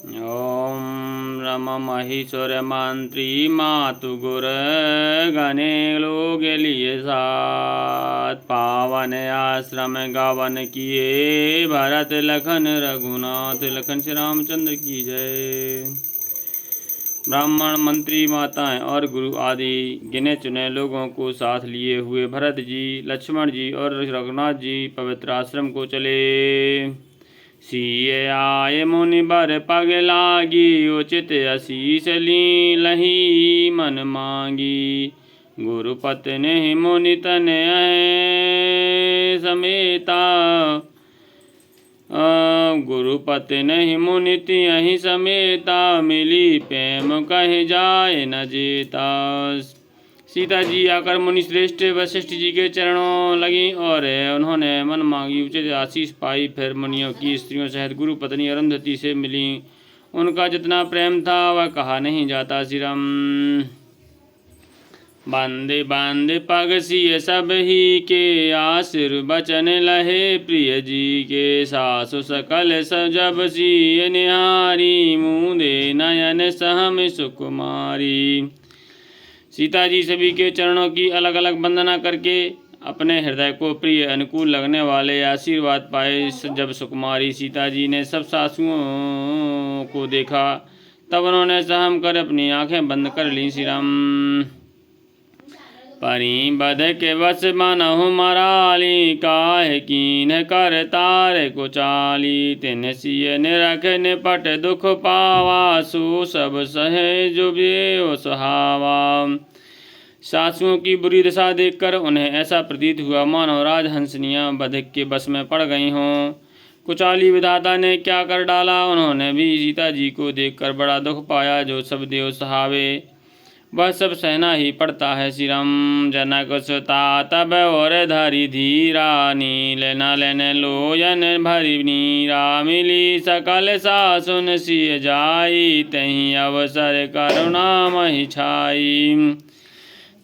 ओम रम महीश्वर मंत्री मातु गुर गणे लोग लिए साथ पावन आश्रम गावन किए भरत लखन रघुनाथ लखन श्री रामचंद्र की जय। ब्राह्मण मंत्री माताएं और गुरु आदि गिने चुने लोगों को साथ लिए हुए भरत जी, लक्ष्मण जी और रघुनाथ जी पवित्र आश्रम को चले। सिय आए मुनि बर पग लागी, उचित आशीष ली लही मन मांगी। गुरुपत ने मुनि तन समेता, गुरुपति नहीं मुनि अहि समेता, मिली प्रेम कह जाए न जेता। सीता जी आकर मुनि श्रेष्ठ वशिष्ठ जी के चरणों लगी और उन्होंने मन मांगी उचित आशीष पाई। फिर मुनियों की स्त्रियों सहित गुरु पत्नी अरुंधति से मिली। उनका जितना प्रेम था वह कहा नहीं जाता। सिरम बांधे बांधे पग सिय सब ही के, आशीर बचन लहे प्रिय जी के। सासु सकल जब सिय निहारी, मुँदे नयन सहम सुकुमारी। सीता जी सभी के चरणों की अलग अलग वंदना करके अपने हृदय को प्रिय अनुकूल लगने वाले आशीर्वाद पाए। जब सुकुमारी सीता जी ने सब सासुओं को देखा तब उन्होंने सहम कर अपनी आंखें बंद कर लीं। श्री राम परी बध के वश मनहु मराली, काहे कीन कर तार को चाली। तिन सिय निरख निपट दुख पावा, सो सब सहे जो बेओ सुहावा। सासुओं की बुरी दशा देखकर उन्हें ऐसा प्रतीत हुआ मानो राजहंसनियां बधिक के बस में पड़ गई हों। कुचाली विधाता ने क्या कर डाला। उन्होंने भी सीता जी को देखकर बड़ा दुख पाया। जो सब देव सहावे वह सब सहना ही पड़ता है। श्री राम जनक सुता तब और धरी धीरा, नील न लेने लोयन भरी नीरा। मिली सकल सासुन सिय जाई, तहीं अवसर करुणा महि छाई।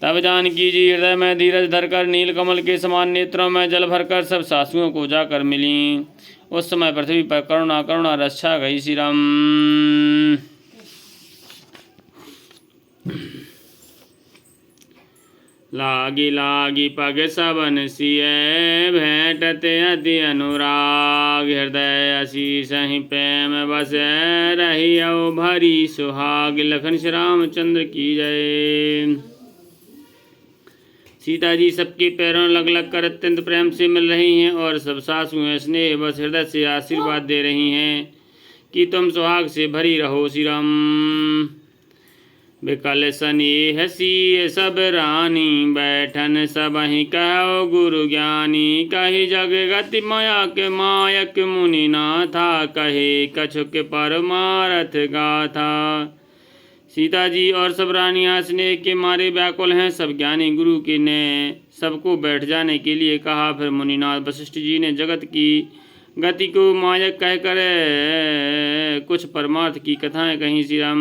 तब जानकी जी हृदय में धीरज धरकर नील कमल के समान नेत्रों में जल भरकर सब सासुओं को जाकर मिली। उस समय पृथ्वी पर करुणा करुणा रस छा गई। श्री राम लागी लागी पग सबन सिय, भेंटत अति अनुराग। हृदय आशीष ही प्रेम बस रही भरी सुहाग। लखन श्री रामचंद्र की जय। सीता जी सबके पैरों लग लग कर अत्यंत प्रेम से मिल रही हैं और सब सासुएं स्नेह बस हृदय से आशीर्वाद दे रही हैं कि तुम सुहाग से भरी रहो। श्री राम बिकल स्नेह सिय सब रानी, बैठन सबहि कहो गुरु ज्ञानी। कही जग गति माया के मायक मुनि नाथा, कहे कछुक परमारथ गाथा। सीता जी और सब रानियां स्नेह के मारे व्याकुल हैं। सब ज्ञानी गुरु के ने सबको बैठ जाने के लिए कहा। फिर मुनिनाथ वशिष्ठ जी ने जगत की गति को मायक कहकर कुछ परमार्थ की कथाएं कहीं। श्री राम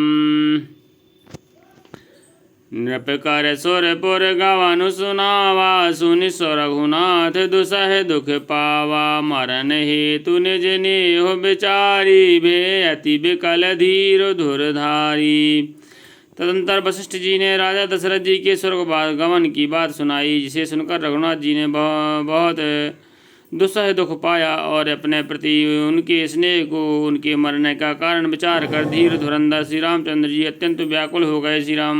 नृप कर सुरपुर गवन सुनावा, सुनि सो रघुनाथ दुसह दुख पावा। मरण हेतु निज नेह बिचारी, भे अति बिकल धीर धुरधारी। तदंतर वशिष्ठ जी ने राजा दशरथ जी के स्वर्ग गमन की बात सुनाई, जिसे सुनकर रघुनाथ जी ने बहुत दुस्सह दुख पाया और अपने प्रति उनके स्नेह को उनके मरने का कारण विचार कर धीर धुरंधर श्री रामचंद्र जी अत्यंत व्याकुल हो गए। श्री राम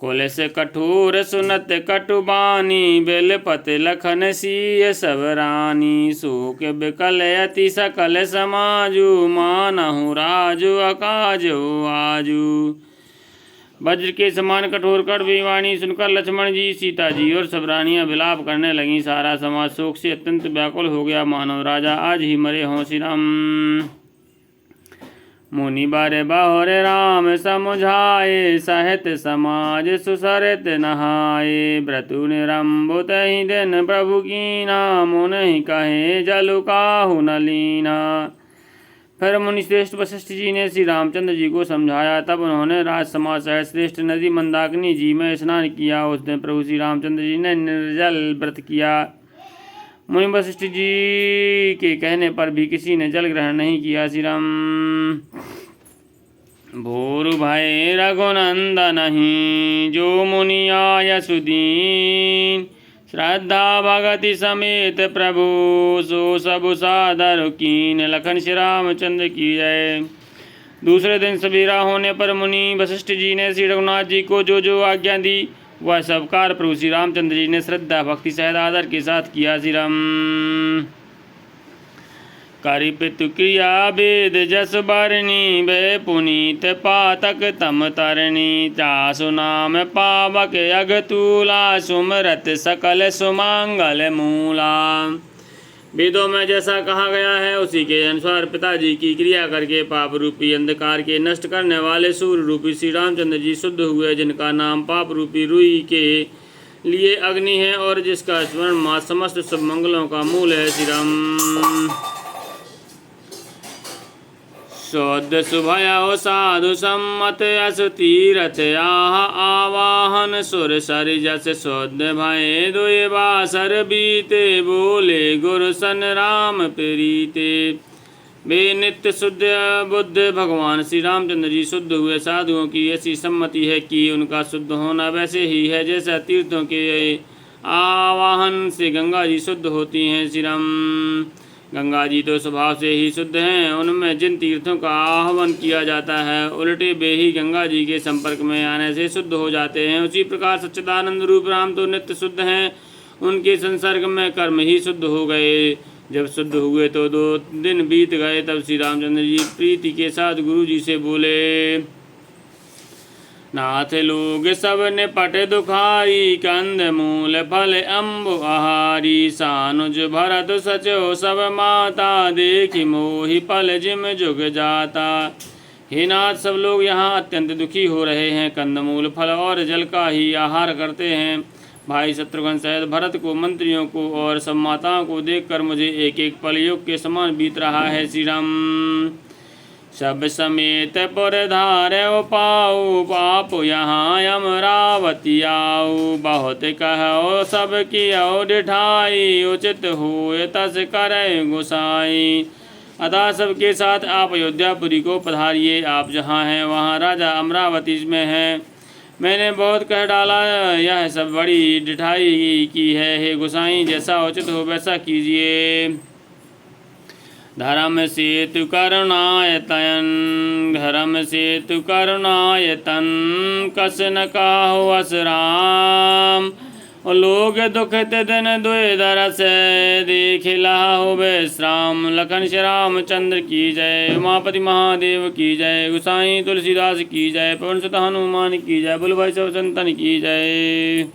कुल से कठोर सुनत कटुबानी, बेलपत लखन सिय सब रानी। शोक बिकल अति सकल समाजु, मानहु राजु अकाजु आजू। वज्र के समान कठोर कड़वी वाणी सुनकर लक्ष्मण जी, सीता जी और सब रानियां विलाप करने लगीं। सारा समाज शोक से अत्यंत व्याकुल हो गया, मानो राजा आज ही मरे हों। श्री राम मुनि बर बहुर राम समुझाए, सहित समाज सुसरित नहाए। व्रतु निरंबुत ही दिन प्रभु कीना, मुनि कहे जलु काहु न लीना। फिर मुनि श्रेष्ठ वशिष्ठ जी ने श्री रामचंद्र जी को समझाया। तब उन्होंने राज समाज सहित श्रेष्ठ नदी मंदाकिनी जी में स्नान किया। उस दिन प्रभु श्री रामचंद्र जी ने निर्जल व्रत किया। मुनि वशिष्ठ जी के कहने पर भी किसी ने जल ग्रहण नहीं किया। श्री राम। भोरु भय रघुनंदन ही जो मुनि आय सुदीन, श्रद्धा भगति समेत प्रभु सो सब सादर कीन। लखन श्री रामचंद्र की जय। दूसरे दिन सवेरा होने पर मुनि वशिष्ठ जी ने श्री रघुनाथ जी को जो जो आज्ञा दी वह सब कार्य प्रभु श्री रामचंद्र जी ने श्रद्धा भक्ति सहित आदर के साथ किया। श्री राम। करि पितु क्रिया वेद जस बरनी, वे पुनीत पातक तम तरनी। चासु नाम पावक अगतूला, सुमरत सकल सुमंगल मूला। वेदों में जैसा कहा गया है उसी के अनुसार पिताजी की क्रिया करके पाप रूपी अंधकार के नष्ट करने वाले सूर्य रूपी श्री रामचंद्र जी शुद्ध हुए, जिनका नाम पाप रूपी रुई के लिए अग्नि है और जिसका स्मरण मात्र समस्त सब मंगलों का मूल है। श्री राम। शोध सुभयो साधु सम्मत असु तीरथ आह आवाहन सुर सरि जस शोध भय दुय बासर बीते, बोले गुरु सन राम प्रीते। वे नित्य शुद्ध बुद्ध भगवान श्री रामचंद्र जी शुद्ध हुए। साधुओं की ऐसी सम्मति है कि उनका शुद्ध होना वैसे ही है जैसा तीर्थों के आवाहन से गंगा जी शुद्ध होती हैं। श्री राम। गंगा जी तो स्वभाव से ही शुद्ध हैं, उनमें जिन तीर्थों का आह्वान किया जाता है उल्टे वे ही गंगा जी के संपर्क में आने से शुद्ध हो जाते हैं। उसी प्रकार सच्चिदानंद रूप राम तो नित्य शुद्ध हैं, उनके संसर्ग में कर्म ही शुद्ध हो गए। जब शुद्ध हुए तो 2 दिन बीत गए, तब श्री रामचंद्र जी प्रीति के साथ गुरु जी से बोले, नाथ लोग सब निपट दुखारी, कंद मूल फल अम्बु आहारी। सानुज भरत सचो सब माता, देखि मोहि पल जिम जुग जाता। हे नाथ, सब लोग यहाँ अत्यंत दुखी हो रहे हैं, कंदमूल फल और जल का ही आहार करते हैं। भाई शत्रुघ्न सहित भरत को, मंत्रियों को और सब माताओं को देखकर मुझे एक एक पल युग के समान बीत रहा है। श्री राम। सब समेत पुर धार्यो पाऊ, पाप यहाँ अमरावती आऊ। बहुत कहो सब कियो डिठाई, उचित हुए तस करे गुसाई। अतः सबके साथ आप अयोध्यापुरी को पधारिए। आप जहाँ हैं वहाँ राजा अमरावती में हैं। मैंने बहुत कह डाला, यह सब बड़ी डिठाई की है। हे गुसाई, जैसा उचित हो वैसा कीजिए। धर्म सेतु करुणायतन, धर्म सेतु करुणायतन। कस न काहु अस राम, लोग दुखित दिन दुय दरस। देख लाहु विश्राम, लखन श्री रामचंद्र की जय। उमापति महादेव की जय। गुसाई तुलसीदास की जय। पवन सुत हनुमान की जय। बोलो भाई सब संतन की जय।